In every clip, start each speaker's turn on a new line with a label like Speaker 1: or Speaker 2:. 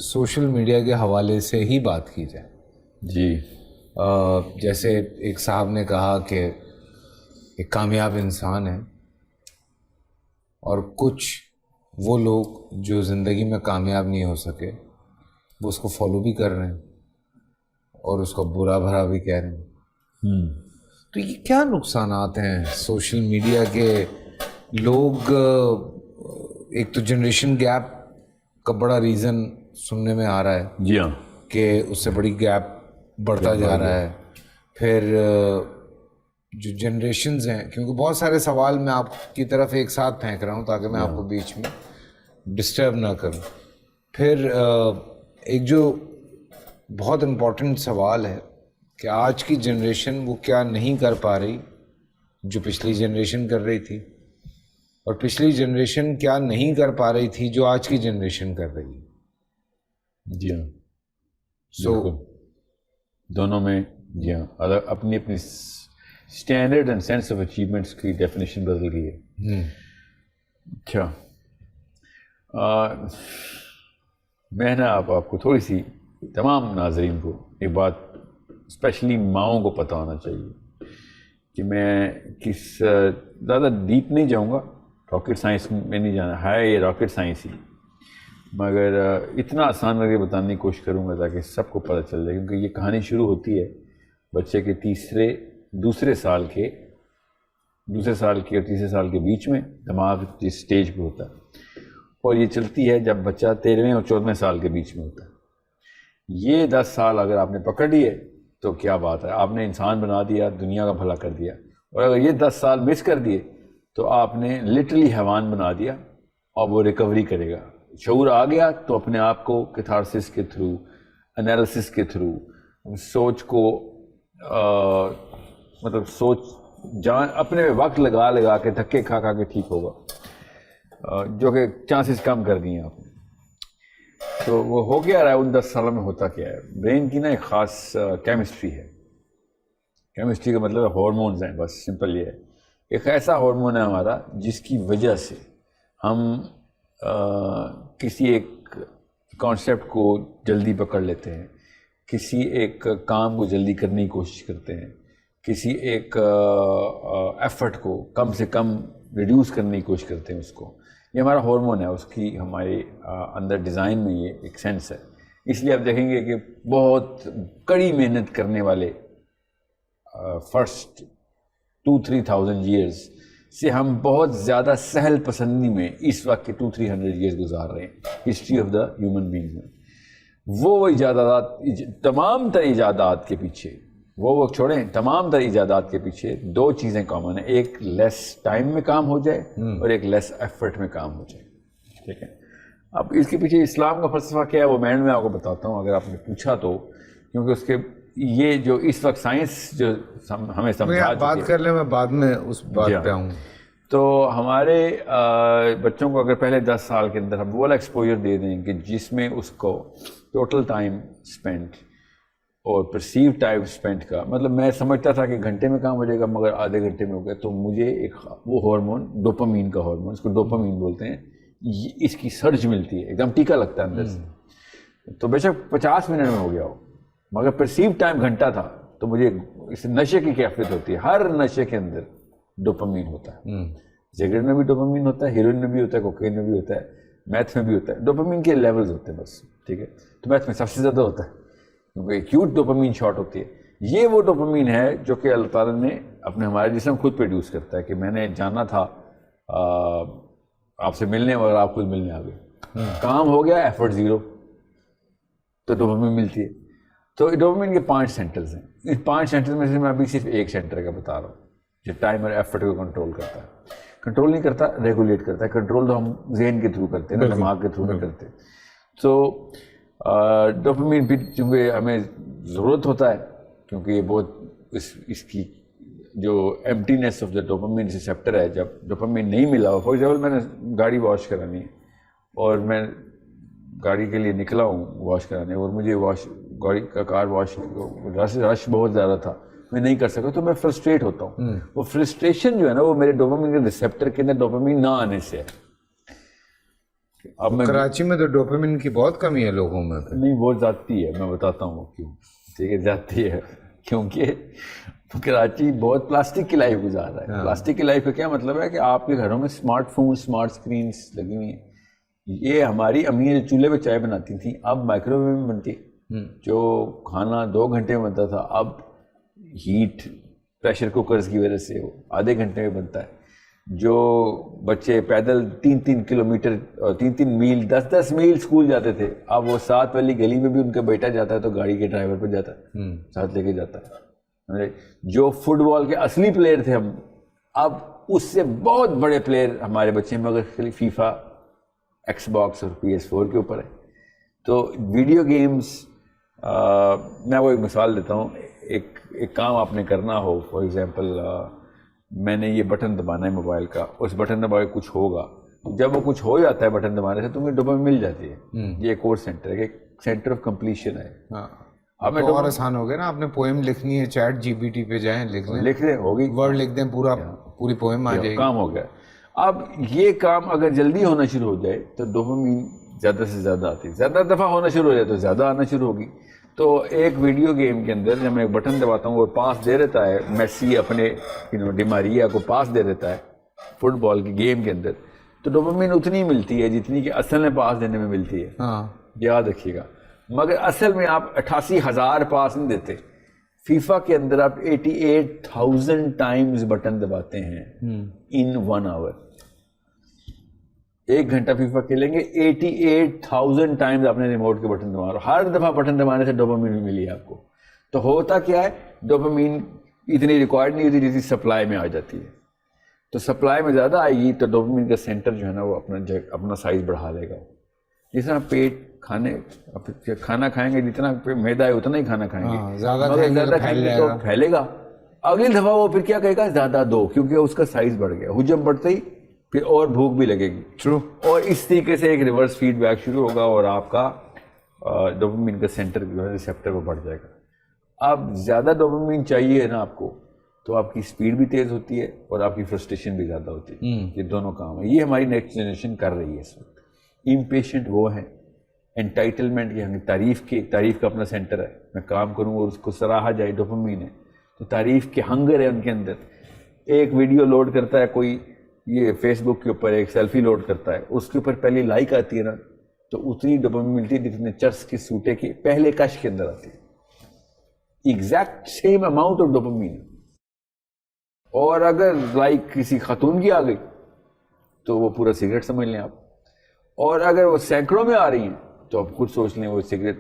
Speaker 1: Social media کے حوالے سے ہی بات کی جائے.
Speaker 2: جی.
Speaker 1: جیسے ایک صاحب نے کہا کہ ایک کامیاب انسان ہے اور کچھ وہ لوگ جو زندگی میں کامیاب نہیں ہو سکے وہ اس کو فالو بھی کر رہے ہیں اور اس کو برا بھرا بھی کہہ رہے ہیں. تو یہ کیا نقصانات ہیں سوشل میڈیا کے؟ لوگ ایک تو جنریشن گیپ کا بڑا ریزن سننے میں آ رہا ہے.
Speaker 2: جی ہاں.
Speaker 1: کہ اس سے بڑی گیپ بڑھتا جا رہا ہے. پھر جو جنریشنز ہیں، کیونکہ بہت سارے سوال میں آپ کی طرف ایک ساتھ پھینک رہا ہوں تاکہ میں آپ کو بیچ میں ڈسٹرب نہ کروں. پھر ایک جو بہت امپورٹنٹ سوال ہے کہ آج کی جنریشن وہ کیا نہیں کر پا رہی جو پچھلی جنریشن کر رہی تھی، اور پچھلی جنریشن کیا نہیں کر پا رہی تھی جو آج کی جنریشن کر رہی ہے.
Speaker 2: جی ہاں.
Speaker 1: سو
Speaker 2: دونوں میں جی ہاں اپنی اپنی standard and sense of achievements کی ڈیفینیشن بدل گئی ہے. اچھا، میں نا آپ کو تھوڑی سی تمام ناظرین کو ایک بات اسپیشلی ماؤں کو پتہ ہونا چاہیے کہ میں کس زیادہ ڈیپ نہیں جاؤں گا، راکٹ سائنس میں نہیں جانا ہے، یہ راکٹ سائنس ہی، مگر اتنا آسان کر کے بتانے کی کوشش کروں گا تاکہ سب کو پتہ چل جائے. کیونکہ یہ کہانی شروع ہوتی ہے بچے کے دوسرے سال کے اور تیسرے سال کے بیچ میں، دماغ جس سٹیج پہ ہوتا ہے، اور یہ چلتی ہے جب بچہ 13ویں اور 14ویں سال کے بیچ میں ہوتا ہے. یہ 10 سال اگر آپ نے پکڑ لیے تو کیا بات ہے، آپ نے انسان بنا دیا، دنیا کا بھلا کر دیا. اور اگر یہ 10 سال مس کر دیے تو آپ نے لٹرلی حیوان بنا دیا، اور وہ ریکوری کرے گا. شعور آ گیا تو اپنے آپ کو کیتھارسس کے تھرو، انالیسس کے تھرو، سوچ کو مطلب سوچ جان اپنے وقت لگا کے دھکے کھا کے ٹھیک ہوگا، جو کہ چانسز کم کر دیے آپ نے. تو وہ ہو کیا رہا ہے ان 10 سالوں میں؟ ہوتا کیا ہے، برین کی نا ایک خاص کیمسٹری ہے. کیمسٹری کا مطلب ہارمونز ہیں، بس سمپل یہ ہے. ایک ایسا ہارمون ہے ہمارا جس کی وجہ سے ہم کسی ایک کانسیپٹ کو جلدی پکڑ لیتے ہیں، کسی ایک کام کو جلدی کرنے کی کوشش کرتے ہیں، کسی ایک ایفرٹ کو کم سے کم ریڈیوس کرنے کی کوشش کرتے ہیں. اس کو یہ ہمارا ہارمون ہے، اس کی ہمارے اندر ڈیزائن میں یہ ایک سینس ہے. اس لیے آپ دیکھیں گے کہ بہت کڑی محنت کرنے والے فرسٹ 2-3,000 ایئرز سے ہم بہت زیادہ سہل پسندی میں اس وقت کے 200-300 ایئرز گزار رہے ہیں history of the human beings میں. وہ ایجادات، تمام تر ایجادات کے پیچھے، وہ وقت چھوڑیں، تمام تر ایجادات کے پیچھے 2 چیزیں کامن ہیں. ایک لیس ٹائم میں کام ہو جائے اور ایک لیس ایفرٹ میں کام ہو جائے. ٹھیک ہے. اب اس کے پیچھے اسلام کا فلسفہ کیا ہے وہ میں آپ کو بتاتا ہوں اگر آپ نے پوچھا تو، کیونکہ اس کے یہ جو اس وقت سائنس جو ہمیں سمجھا
Speaker 1: بات کر لیں، میں بعد میں اس بات پہ آؤں.
Speaker 2: تو ہمارے بچوں کو اگر پہلے 10 سال کے اندر ہم وہ والا ایکسپوجر دے دیں کہ جس میں اس کو ٹوٹل ٹائم اسپینڈ اور پرسیو ٹائم اسپینڈ کا مطلب، میں سمجھتا تھا کہ گھنٹے میں کام ہو جائے گا مگر آدھے گھنٹے میں ہو گیا، تو مجھے ایک وہ ہارمون ڈوپامین کا ہارمون، اس کو ڈوپامین بولتے ہیں، اس کی سرج ملتی ہے، ایک دم ٹیکا لگتا ہے اندر سے. تو بے شک 50 منٹ میں ہو گیا ہو مگر پرسیو ٹائم گھنٹہ تھا. تو مجھے اس نشے کی کیفیت ہوتی ہے. ہر نشے کے اندر ڈوپامین ہوتا ہے. سگریٹ میں بھی ڈوپامین ہوتا ہے، ہیروئن میں بھی ہوتا ہے، کوکین میں بھی ہوتا ہے، میتھ میں بھی ہوتا ہے. ڈوپامین کے لیولز ہوتے ہیں بس. ٹھیک ہے. تو میتھ میں سب سے زیادہ ہوتا ہے کیونکہ ایکیوٹ ڈوپامین شاٹ ہوتی ہے. یہ وہ ڈوپامین ہے جو کہ اللہ تعالیٰ نے اپنے ہمارے جسم خود پروڈیوس کرتا ہے. کہ میں نے جانا تھا آپ سے ملنے اور آپ خود ملنے آ گئے، کام ہو گیا، ایفرٹ زیرو، تو ڈوپامین ملتی ہے. تو ڈوپامین کے 5 سینٹرز ہیں. ان 5 سینٹرز میں سے میں ابھی صرف ایک سینٹر کا بتا رہا ہوں جو ٹائم اور ایفرٹ کو کنٹرول کرتا ہے. کنٹرول نہیں کرتا، ریگولیٹ کرتا ہے. کنٹرول تو ہم ذہن کے تھرو کرتے ہیں، دماغ کے تھرو نہیں کرتے. تو ڈوپامین بھی چونکہ ہمیں ضرورت ہوتا ہے، کیونکہ یہ بہت اس کی جو ایمٹینس آف دا ڈوپامین ریسیپٹر ہے. جب ڈوپامین نہیں ملا ہو، فار ایگزامپل میں نے گاڑی واش کرانی ہے اور میں گاڑی کے لیے نکلا ہوں واش کرانے، اور مجھے گاڑی کا کار واش رش بہت زیادہ تھا، میں نہیں کر سکا، تو میں فرسٹریٹ ہوتا ہوں. وہ فرسٹریشن جو ہے نا وہ میرے ڈوپامین کے ریسیپٹر کے اندر ڈوپامین نہ آنے سے ہے. اب میں
Speaker 1: کراچی میں تو ڈوپامین کی بہت کمی ہے لوگوں میں.
Speaker 2: نہیں وہ ذاتی ہے, میں بتاتا ہوں کیوں. ٹھیک ہے, ذاتی ہے کیونکہ کراچی بہت پلاسٹک کی لائف گزار رہا ہے. پلاسٹک کی لائف کا کیا مطلب ہے کہ آپ کے گھروں میں اسمارٹ فون, اسمارٹ اسکرینس لگی ہوئی ہیں. یہ ہماری امی جو چولہے پہ چائے بناتی تھیں اب مائکرو ویو میں بنتی. جو کھانا 2 گھنٹے میں بنتا تھا اب ہیٹ پریشر کوکرز کی وجہ سے وہ آدھے گھنٹے میں بنتا ہے. جو بچے پیدل 3-3 کلومیٹر اور 3-3 میل 10-10 میل اسکول جاتے تھے, اب وہ 7 والی گلی میں بھی ان کا بیٹا جاتا ہے تو گاڑی کے ڈرائیور پہ جاتا ہے, ساتھ لے کے جاتا ہے. جو فٹ بال کے اصلی پلیئر تھے ہم, اب اس سے بہت بڑے پلیئر ہمارے بچے ہیں, مگر فیفا, ایکس باکس اور PS4 کے اوپر ہے. تو ویڈیو گیمز, میں وہ ایک مثال دیتا ہوں. ایک کام آپ نے کرنا ہو, فار ایگزامپل میں نے یہ بٹن دبانا ہے موبائل کا, اس بٹن دبا کے کچھ ہوگا, جب وہ کچھ ہو جاتا ہے بٹن دبانے سے تمہیں ڈوپامین مل جاتی ہے. یہ ایک اور سینٹر ہے, ایک سینٹر آف کمپلیشن ہے.
Speaker 1: اب تو اور آسان ہو گیا نا, آپ نے پوئم لکھنی ہے چیٹ GPT پہ جائیں,
Speaker 2: لکھ دیں, ہوگی,
Speaker 1: ورڈ لکھ دیں, پوری پوئم آ جائے گی,
Speaker 2: کام ہو گیا. اب یہ کام اگر جلدی ہونا شروع ہو جائے تو ڈوپامین زیادہ سے زیادہ آتی ہے, زیادہ دفعہ ہونا شروع ہو جائے تو زیادہ آنا شروع ہوگی. تو ایک ویڈیو گیم کے اندر جب میں ایک بٹن دباتا ہوں وہ پاس دے دیتا ہے, میسی اپنے ڈی ماریا کو پاس دے دیتا ہے فٹ بال کی گیم کے اندر, تو ڈوپامین اتنی ملتی ہے جتنی کہ اصل میں پاس دینے میں ملتی ہے. یاد رکھیے گا. مگر اصل میں آپ 88,000 پاس نہیں دیتے. فیفا کے اندر آپ 88,000 ٹائمز بٹن دباتے ہیں ان 1 آور. 1 گھنٹہ فیفا کھیلیں گے, 88,000 ٹائمز آپ نے ریموٹ کے بٹن دبا رہا, ہر دفعہ بٹن دبانے سے ڈوپامین بھی ملی آپ کو. تو ہوتا کیا ہے, ڈوپامین اتنی ریکوائرڈ نہیں ہوتی جتنی سپلائی میں آ جاتی ہے. تو سپلائی میں زیادہ آئے گی تو ڈوپامین کا سینٹر جو ہے نا وہ اپنا سائز بڑھا لے گا. جس طرح پیٹ کھانا کھائیں گے, جتنا میدا ہے اتنا ہی کھانا کھائیں گے, زیادہ کھائیں گے تو پھیلے گا. اگلی دفعہ وہ پھر کیا کہے گا, زیادہ دو, کیونکہ اس کا سائز بڑھ گیا. حجم بڑھتے ہی پھر اور بھوک بھی لگے گی. ٹرو. اور اس طریقے سے ایک ریورس فیڈ بیک شروع ہوگا اور آپ کا ڈوپامین کا سینٹر جو ہے ریسیپٹر وہ بڑھ جائے گا. اب زیادہ ڈوپامین چاہیے نا آپ کو, تو آپ کی اسپیڈ بھی تیز ہوتی ہے اور آپ کی فرسٹریشن بھی زیادہ ہوتی ہے. یہ دونوں کام ہیں, یہ ہماری نیکسٹ جنریشن کر رہی ہے اس وقت. امپیشنٹ وہ ہیں, انٹائٹلمنٹ کی تعریف کا اپنا سینٹر ہے, میں کام کروں اور اس کو سراہا جائے, ڈوپامین ہے. تو تعریف کے ہنگر ہے ان کے اندر. ایک ویڈیو لوڈ کرتا ہے کوئی, یہ فیس بک کے اوپر ایک سیلفی لوڈ کرتا ہے, اس کے اوپر پہلی لائک آتی ہے نا, تو اتنی ڈوپامین ملتی ہے جتنے چرس کے سوٹے کے پہلے کش کے اندر آتی ہے. Exact same amount of dopamine. اور اگر لائک کسی خاتون کی آ گئی تو وہ پورا سگریٹ سمجھ لیں آپ, اور اگر وہ سینکڑوں میں آ رہی ہیں تو آپ خود سوچ لیں وہ سگریٹ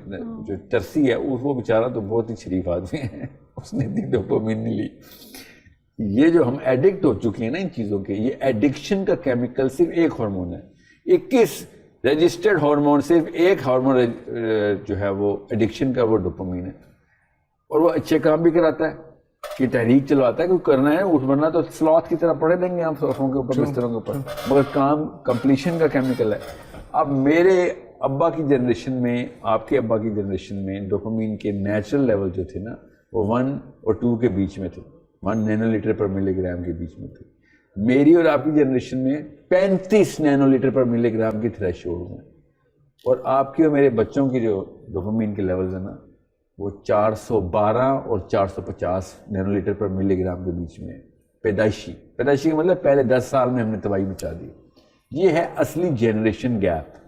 Speaker 2: جو ترسی ہے وہ بیچارہ تو بہت ہی شریف آدمی ہے, اس نے اتنی ڈوپامین نہیں لی. یہ جو ہم ایڈکٹ ہو چکے ہیں نا ان چیزوں کے, یہ ایڈکشن کا کیمیکل صرف ایک ہارمون ہے. 21 رجسٹرڈ ہارمون, صرف ایک ہارمون جو ہے وہ ایڈکشن کا, وہ ڈوپامین ہے. اور وہ اچھے کام بھی کراتا ہے کہ تحریک چلواتا ہے کہ کرنا ہے, اٹھ ورنہ تو سلوت کی طرح پڑے دیں گے ہم صوفوں کے اوپر, بستروں کے اوپر, مگر کام کمپلیشن کا کیمیکل ہے. اب میرے ابا کی جنریشن میں, آپ کے ابا کی جنریشن میں ڈوپامین کے نیچرل لیول جو تھے نا وہ 1 اور 2 کے بیچ میں تھے, 1 نینو لیٹر پر ملی گرام کے بیچ میں تھے. میری اور آپ کی جنریشن میں 35 نینو لیٹر پر ملی گرام کی تھریش ہولڈ ہیں. اور آپ کے اور میرے بچوں کی جو ڈوپامین کے لیولز ہیں نا وہ 412 اور 450 نینو لیٹر پر ملی گرام کے بیچ میں. پیدائشی کا مطلب پہلے 10 سال میں ہم نے تباہی مچا دی. یہ ہے اصلی جنریشن گیپ.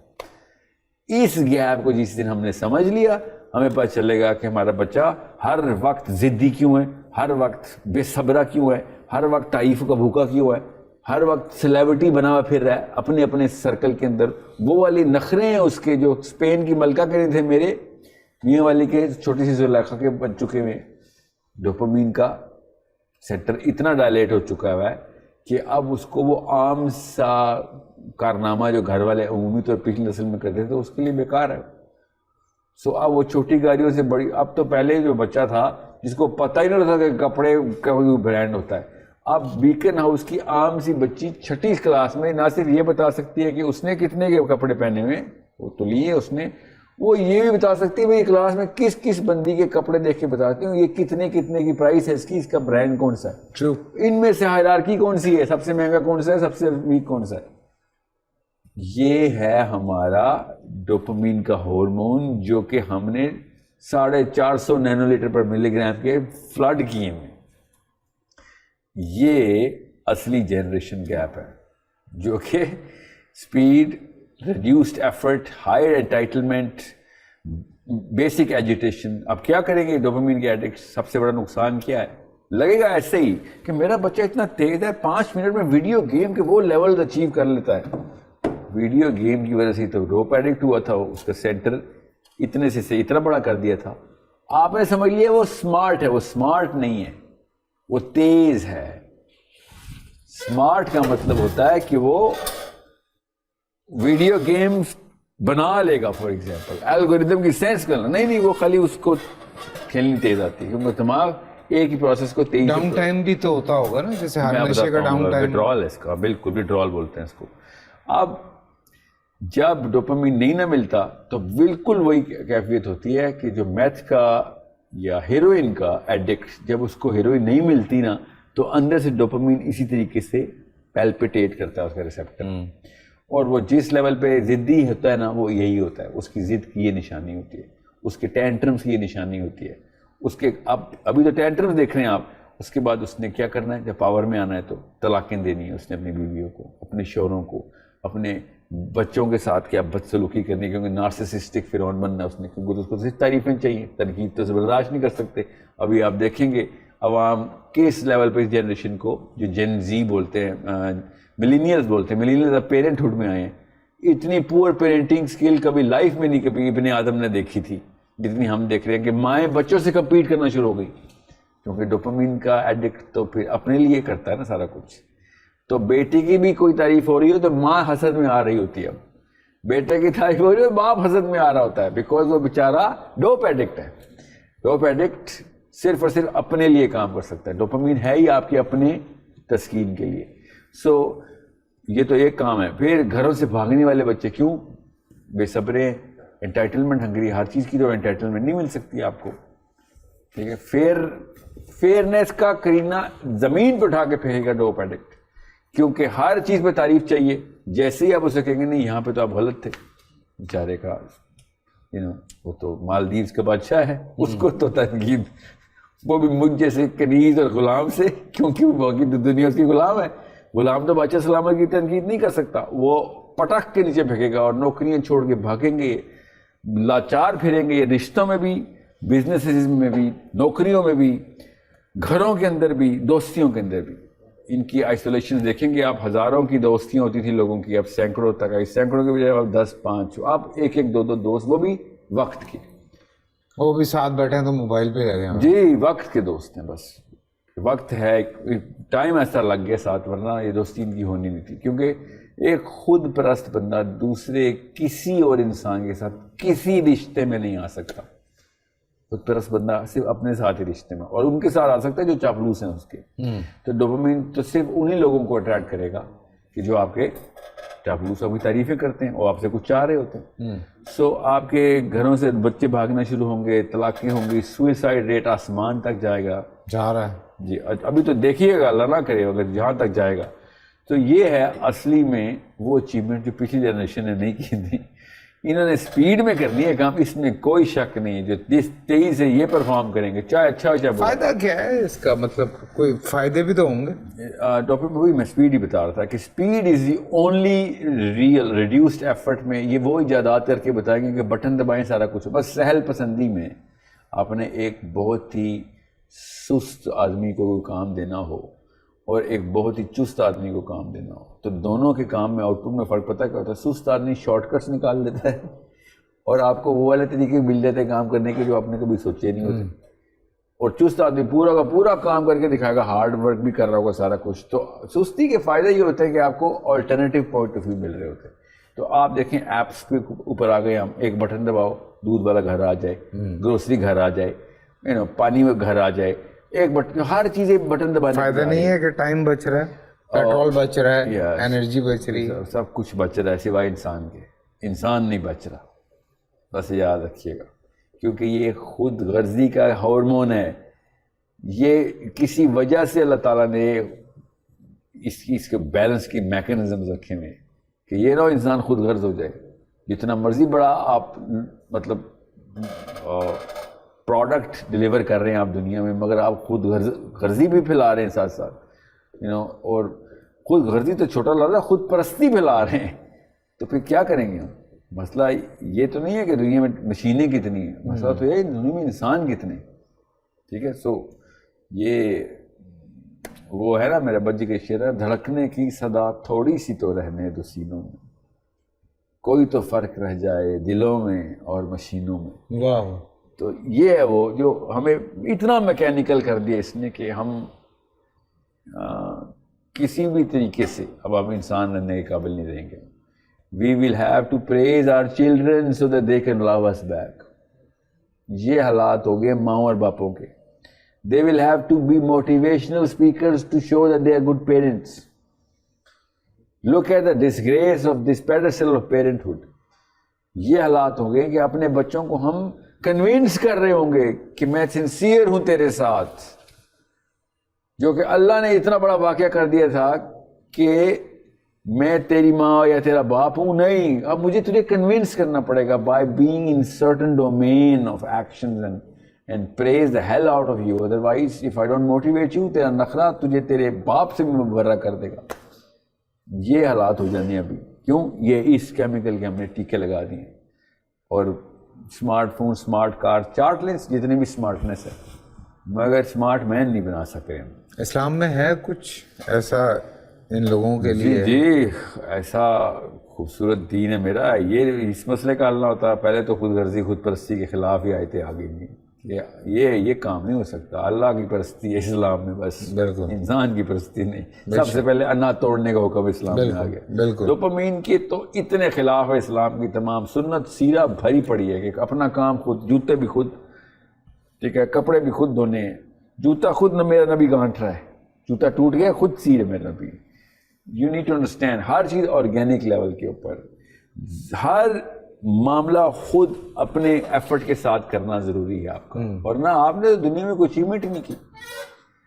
Speaker 2: اس گیپ کو جس دن ہم نے سمجھ لیا, ہمیں پتہ چلے گا کہ ہمارا بچہ ہر وقت ضدی کیوں ہے, ہر وقت بے صبرا کیوں ہے, ہر وقت تعریف کا بھوکا کیوں ہے, ہر وقت سیلیبریٹی بنا ہوا پھر رہا ہے اپنے اپنے سرکل کے اندر. وہ والی نخرے ہیں اس کے جو اسپین کی ملکہ کے تھے, میرے میاں والی کے چھوٹی سی زلیخا کے بن چکے میں. ڈوپامین کا سینٹر اتنا ڈائلیٹ ہو چکا ہوا ہے کہ اب اس کو وہ عام سا کارنامہ جو گھر والے عمومی طور پر پچھلی نسل میں کرتے تھے اس کے لیے بیکار ہے. سو اب وہ چھوٹی گاڑیوں سے بڑی, اب تو پہلے جو بچہ تھا جس کو پتہ ہی نہیں ہوتا کہ کپڑے کا برانڈ ہوتا ہے, اب بیکن ہاؤس کی عام سی بچی 6ٹھی کلاس میں نہ صرف یہ بتا سکتی ہے کہ اس نے کتنے کے کپڑے پہنے ہوئے, وہ تو لیے اس نے, وہ یہ بھی بتا سکتی ہے بھائی کلاس میں کس کس بندی کے کپڑے دیکھ کے بتاتی ہوں یہ کتنے کی پرائس ہے اس کی, اس کا برانڈ کون سا ہے, ان میں سے ہائرارکی کون سی ہے, سب سے مہنگا کون سا ہے, سب سے ویک کون سا ہے. یہ ہے ہمارا ڈوپامین کا ہارمون جو کہ ہم نے 450 نینو لیٹر پر ملی گرام کے فلڈ کیے ہیں. یہ اصلی جنریشن گیپ ہے جو کہ speed, reduced effort, higher entitlement, basic agitation. اب کیا کریں گے ڈوپامین کے ایڈکٹ؟ سب سے بڑا نقصان کیا ہے؟ لگے گا ایسے ہی کہ میرا بچہ اتنا تیز ہے 5 منٹ میں ویڈیو گیم کے وہ لیول اچیو کر لیتا ہے. ویڈیو گیم کی وجہ سے تو ڈوپ ایڈکٹ ہوا تھا، اس کا سینٹر اتنے سے اتنا بڑا کر دیا تھا. آپ نے سمجھ لیا وہ اسمارٹ ہے. وہ اسمارٹ نہیں ہے، وہ تیز ہے. اسمارٹ کا مطلب ہوتا ہے کہ وہ ویڈیو گیمز بنا لے گا. فار ایگزامپل الگوریدم کی سینس کرنا نہیں، وہ خالی اس کو کھیلنی تیز آتی ہے کیونکہ دماغ ایک ہی پروسیس کو تیز.
Speaker 1: ڈاؤن ٹائم بھی تو ہوتا ہوگا نا، جیسے ہر نشے کا ڈاؤن ٹائم.
Speaker 2: وڈرال ہے اس کا، بالکل وڈرال بولتے ہیں اس کو. اب جب ڈوپامین نہیں نہ ملتا تو بالکل وہی کیفیت ہوتی ہے کہ جو میتھ کا یا ہیروئن کا ایڈکٹ، جب اس کو ہیروئن نہیں ملتی نا تو اندر سے ڈوپامین اسی طریقے سے پیلپیٹیٹ کرتا ہے اس کا ریسپٹر. اور وہ جس لیول پہ ضدی ہوتا ہے نا وہ یہی ہوتا ہے. اس کی ضد کی یہ نشانی ہوتی ہے، اس کے ٹینٹرمز کی یہ نشانی ہوتی ہے. اس کے ابھی تو ٹینٹرمز دیکھ رہے ہیں آپ، اس کے بعد اس نے کیا کرنا ہے؟ جب پاور میں آنا ہے تو طلاقیں دینی ہے اس نے اپنی بیویوں کو، اپنے شوہروں کو، اپنے بچوں کے ساتھ کیا بدسلوکی کرنی، کیونکہ نارسسسٹک فرعون بننا اس نے، کیونکہ اس کو صرف تعریفیں چاہیے، تنقید تو برداشت نہیں کر سکتے. ابھی آپ دیکھیں گے عوام کس لیول پہ اس جنریشن کو، جو جن زی بولتے ہیں، ملینیلز بولتے ہیں، ملینیلز اب پیرنٹ ہوڈ میں آئے ہیں. اتنی پور پیرنٹنگ سکل کبھی لائف میں نہیں کبھی ابن آدم نے دیکھی تھی جتنی ہم دیکھ رہے ہیں کہ مائیں بچوں سے کمپیٹ کرنا شروع ہو گئی. کیونکہ ڈوپامین کا ایڈکٹ تو پھر اپنے لیے کرتا ہے نا سارا کچھ. تو بیٹی کی بھی کوئی تعریف ہو رہی ہو تو ماں حسد میں آ رہی ہوتی ہے. اب بیٹے کی تعریف ہو رہی ہے باپ حسد میں آ رہا ہوتا ہے، بیکاز وہ بیچارہ ڈوپ ایڈکٹ ہے. ڈوپ ایڈکٹ صرف اور صرف اپنے لیے کام کر سکتا ہے. ڈوپامین ہے ہی آپ کے اپنے تسکین کے لیے. سو یہ تو ایک کام ہے. پھر گھروں سے بھاگنے والے بچے کیوں؟ بے صبرے، انٹائٹلمنٹ ہنگری. ہر چیز کی تو انٹائٹلمنٹ نہیں مل سکتی آپ کو. ٹھیک ہے، فیئرنیس کا کرینہ زمین پہ اٹھا کے پھینکے گا ڈوپ ایڈکٹ، کیونکہ ہر چیز پہ تعریف چاہیے. جیسے ہی آپ اسے کہیں گے نہیں یہاں پہ تو آپ غلط تھے، بیچارے کا وہ تو مالدیوز کا بادشاہ ہے، اس کو تو تنقید، وہ بھی مجھ جیسے کنیز اور غلام سے، کیونکہ وہ باقی دنیا اس کی غلام ہے. غلام تو بادشاہ سلامت کی تنقید نہیں کر سکتا، وہ پٹخ کے نیچے پھینکے گا اور نوکریاں چھوڑ کے بھاگیں گے، لاچار پھریں گے. رشتوں میں بھی، بزنسز میں بھی، نوکریوں میں بھی، گھروں کے اندر بھی، دوستیوں کے اندر بھی. ان کی آئسولیشن دیکھیں گے آپ. ہزاروں کی دوستیاں ہوتی تھی لوگوں کی، اب سینکڑوں تک آئی. سینکڑوں کے بجائے اب 10 5 آپ ایک دو دوست، وہ بھی وقت کے.
Speaker 1: وہ بھی ساتھ بیٹھے ہیں تو موبائل پہ رہ گئے ہیں.
Speaker 2: جی وقت کے دوست ہیں. بس وقت ہے، ٹائم ایسا لگ گیا ساتھ، ورنہ یہ دوستی ان کی ہونی نہیں تھی. کیونکہ ایک خود پرست بندہ دوسرے کسی اور انسان کے ساتھ کسی رشتے میں نہیں آ سکتا. خود پرست بندہ صرف اپنے ساتھ ہی رشتے میں، اور ان کے ساتھ آ سکتا ہے جو چاپلوس ہیں اس کے. تو ڈوپامین تو صرف انہی لوگوں کو اٹریکٹ کرے گا کہ جو آپ کے چاپلوس کی تعریفیں کرتے ہیں اور آپ سے کچھ چاہ رہے ہوتے ہیں. سو آپ کے گھروں سے بچے بھاگنا شروع ہوں گے، طلاقیں ہوں گی، سوئسائڈ ریٹ آسمان تک جائے گا.
Speaker 1: جا رہا ہے
Speaker 2: جی. ابھی تو دیکھیے گا، اللہ نہ کرے اگر جہاں تک جائے گا. تو یہ ہے اصلی میں وہ اچیومنٹ جو پچھلی جنریشن نے نہیں کی تھی. انہوں نے سپیڈ میں کرنی ہے کام، اس میں کوئی شک نہیں. جو تیزی سے یہ پرفارم کریں گے، چاہے اچھا ہو چاہے برا.
Speaker 1: فائدہ کیا ہے اس کا؟ مطلب کوئی فائدے بھی تو ہوں گے.
Speaker 2: ٹاپک میں وہی میں سپیڈ ہی بتا رہا تھا کہ speed is the only real. Reduced effort میں یہ وہ ایجادات کر کے بتائیں گے کہ بٹن دبائیں سارا کچھ. بس سہل پسندی میں آپ نے ایک بہت ہی سست آدمی کو کوئی کام دینا ہو اور ایک بہت ہی چست آدمی کو کام دینا ہو، تو دونوں کے کام میں آؤٹ پٹ میں فرق پتہ کیا ہوتا ہے؟ سست آدمی شارٹ کٹس نکال لیتا ہے اور آپ کو وہ والے طریقے مل جاتے ہیں کام کرنے کے جو آپ نے کبھی سوچے نہیں ہوتے. اور چست آدمی پورا کا پورا کام کر کے دکھائے گا، ہارڈ ورک بھی کر رہا ہوگا سارا کچھ. تو سستی کے فائدہ یہ ہوتا ہے کہ آپ کو آلٹرنیٹیو پوائنٹ آف ویو مل رہے ہوتے ہیں. تو آپ دیکھیں ایپس کے اوپر آ گئے ہم، ایک بٹن دباؤ دودھ والا گھر آ جائے، گروسری گھر آ جائے، پانی میں گھر آ جائے. ایک بٹن، ہر چیز ایک بٹن دبانے.
Speaker 1: فائدہ نہیں ہے کہ ٹائم بچ رہا ہے، پیٹرول بچ رہا ہے، انرجی بچ رہی ہے،
Speaker 2: سب کچھ بچ رہا ہے سوائے انسان کے. انسان نہیں بچ رہا، بس یاد رکھیے گا. کیونکہ یہ خود غرضی کا ہارمون ہے. یہ کسی وجہ سے اللہ تعالیٰ نے اس کے بیلنس کی میکانزم رکھے ہوئے. کہ یہ نہ ہو انسان خود غرض ہو جائے. جتنا مرضی بڑا آپ مطلب پروڈکٹ ڈلیور کر رہے ہیں آپ دنیا میں، مگر آپ خود غرضی بھی پھیلا رہے ہیں ساتھ ساتھ اور خود غرضی تو چھوٹا لگ رہا ہے، خود پرستی پھیلا رہے ہیں، تو پھر کیا کریں گے ہم؟ مسئلہ یہ تو نہیں ہے کہ دنیا میں مشینیں کتنی ہیں، مسئلہ تو یہ ہے دنیا میں انسان کتنے. ٹھیک ہے. سو یہ وہ ہے نا میرے بچے کے شعر ہے، دھڑکنے کی صدا تھوڑی سی تو رہنے دو سینوں میں، کوئی تو فرق رہ جائے دلوں میں اور مشینوں میں.
Speaker 1: واہ.
Speaker 2: تو یہ ہے وہ جو ہمیں اتنا میکینیکل کر دیا اس نے کہ ہم کسی بھی طریقے سے اب ہم انسان رہنے کے قابل نہیں رہیں گے. We will have to praise our children so that they can love us back. یہ حالات ہو گئے ماؤں اور باپوں کے. They will have to be motivational speakers to show that they are good parents. Look at the disgrace of this pedestal of parenthood. یہ حالات ہو گئے کہ اپنے بچوں کو ہم کنوینس کر رہے ہوں گے کہ میں سنسیئر ہوں تیرے ساتھ، جو کہ اللہ نے اتنا بڑا واقعہ کر دیا تھا کہ میں تیری ماں یا تیرا باپ ہوں. نہیں، اب مجھے تجھے کنوینس کرنا پڑے گا by being in certain domain of actions and praise the hell out of you. Otherwise if I don't motivate you, تیرا نخرہ تجھے تیرے باپ سے بھی مبرہ کر دے گا. یہ حالات ہو جانے ابھی. کیوں؟ یہ اس کیمیکل کے ہم نے ٹیکے لگا دیے. اور اسمارٹ فون، اسمارٹ کار، چارٹ لینس، جتنی بھی اسمارٹنیس ہے، مگر اسمارٹ مین نہیں بنا سکے ہم.
Speaker 1: اسلام میں ہے کچھ ایسا ان لوگوں کے لیے؟
Speaker 2: جی ایسا خوبصورت دین ہے میرا. یہ اس مسئلے کا حل نہ ہوتا پہلے تو خود غرضی خود پرستی کے خلاف ہی آئے تھے آگے. یہ کام نہیں ہو سکتا. اللہ کی پرستی ہے اسلام میں، بس انسان کی پرستی نہیں. سب سے پہلے انا توڑنے کا حکم اسلام میں آ گیا. ڈوپامین کے تو اتنے خلاف ہے اسلام کی تمام سنت سیرہ بھری پڑی ہے کہ اپنا کام خود، جوتے بھی خود، ٹھیک ہے، کپڑے بھی خود دھونے ہیں. جوتا خود نہ میرا نبی گانٹ رہا ہے، جوتا ٹوٹ گیا خود سی رہے میرا نبی. یو نیڈ ٹو انڈرسٹینڈ ہر چیز آرگینک لیول کے اوپر، ہر معاملہ خود اپنے ایفرٹ کے ساتھ کرنا ضروری ہے آپ کا. ورنہ آپ نے دنیا میں کوئی اچیومنٹ نہیں کی.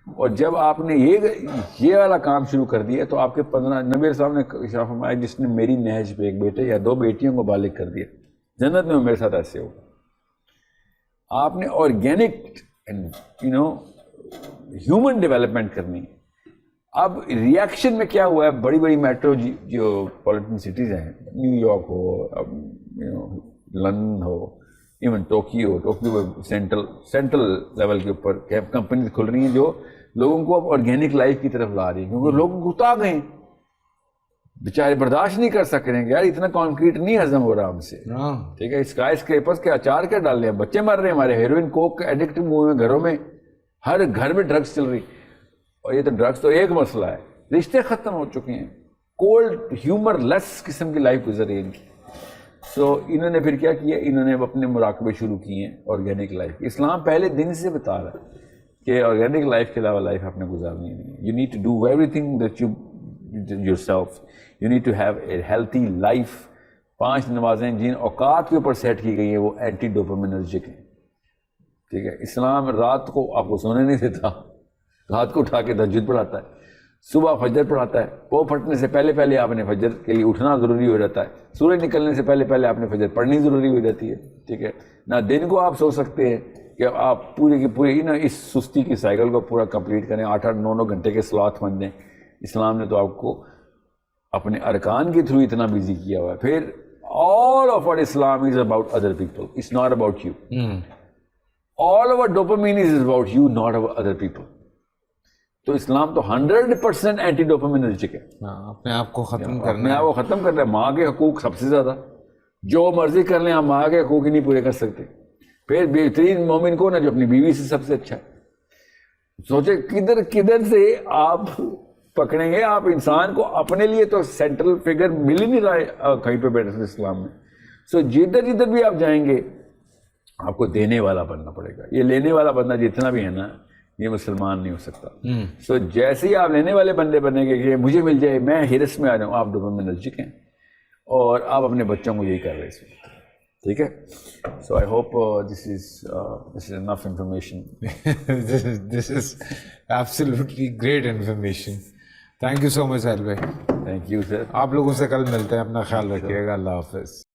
Speaker 2: اور جب آپ نے یہ والا کام شروع کر دیا تو آپ کے 15 نبی علیہ السلام نے ارشاد فرمایا جس نے میری نہج پہ ایک بیٹے یا 2 بیٹیوں کو بالغ کر دیا جنت میں میرے ساتھ ایسے ہوگا. آپ نے آرگینک ہیومن ڈیولپمنٹ کرنی. اب ریئیکشن میں کیا ہوا ہے، بڑی بڑی میٹرو جو پولیٹن سٹیز ہیں، نیو یارک ہو، لندن ہو، ایون ٹوکیو سینٹرل لیول کے اوپر کمپنیز کھل رہی ہیں جو لوگوں کو اب آرگینک لائف کی طرف لا رہی ہیں، کیونکہ لوگ گھتا گئے بیچارے برداشت نہیں کر سک رہے ہیں کہ یار اتنا کانکریٹ نہیں ہضم ہو رہا ہم سے. ٹھیک ہے، اسکائی اسکریپرز کے اچار کیا ڈال رہے ہیں، بچے مر رہے ہیں ہمارے، ہیروئن کوک ایڈکٹ ہوئے ہیں گھروں میں، ہر گھر میں ڈرگس چل رہی. اور یہ تو ڈرگس تو ایک مسئلہ ہے، رشتے ختم ہو چکے ہیں، کولڈ ہیومر لیس قسم کی لائف گزر رہی ہے ان کی. سو انہوں نے پھر کیا کیا، انہوں نے اپنے مراقبے شروع کیے ہیں آرگینک لائف. اسلام پہلے دن سے بتا رہا ہے کہ آرگینک لائف کے علاوہ لائف آپ نے گزارنی نہیں ہے. You need to do everything that yourself. You need to have a healthy life. 5 نمازیں جن اوقات کے اوپر سیٹ کی گئی ہیں وہ اینٹی ڈوپامینرجک ہیں. ٹھیک ہے، اسلام رات کو آپ کو سونے نہیں دیتا، رات کو اٹھا کے تہجد پڑھاتا ہے، صبح فجر پڑھاتا ہے. پو پھٹنے سے پہلے پہلے آپ نے فجر کے لیے اٹھنا ضروری ہو جاتا ہے، سورج نکلنے سے پہلے پہلے آپ نے فجر پڑھنی ضروری ہو جاتی ہے. ٹھیک ہے، نہ دن کو آپ سو سکتے ہیں کہ آپ پوری کی پوری اس سستی کی سائیکل کو پورا کمپلیٹ کریں، 8-8 9-9 گھنٹے کے سلوت بن دیں. اسلام نے تو آپ کو اپنے ارکان کے تھرو اتنا بزی کیا ہوا ہے. پھر all of what Islam is about other people, it's not about you. All of what dopamine is about you, not about other people. تو اسلام تو 100% اینٹی ڈوپامینرجک ہے.
Speaker 1: اپنے آپ کو ختم کرنا،
Speaker 2: اپنے آپ کو ختم کرنا ہے. ماں کے حقوق سب سے زیادہ، جو مرضی کر لیں آپ ماں کے حقوق ہی نہیں پورے کر سکتے. پھر بہترین مومن کون ہے؟ جو اپنی بیوی سے سب سے اچھا ہے. سوچے کدھر سے آپ پکڑیں گے. آپ انسان کو اپنے لیے تو سینٹرل فگر مل ہی نہیں رہا ہے کہیں پہ بیٹھے سے اسلام میں. سو جدھر بھی آپ جائیں گے آپ کو دینے والا بننا پڑے گا. یہ لینے والا بندہ جتنا بھی ہے نا یہ مسلمان نہیں ہو سکتا. سو جیسے ہی آپ لینے والے بندے بنیں گے کہ مجھے مل جائے، میں ہرس میں آ جاؤں، آپ ڈوپامینرجک ہیں اور آپ اپنے بچوں کو یہی کر رہے ہیں. ٹھیک ہے. So I hope this is enough information.
Speaker 1: This is absolutely great information. Thank you so much, Sahil bhai.
Speaker 2: Thank you sir.
Speaker 1: آپ لوگوں سے کل ملتے ہیں. اپنا خیال رکھیے گا. اللہ حافظ.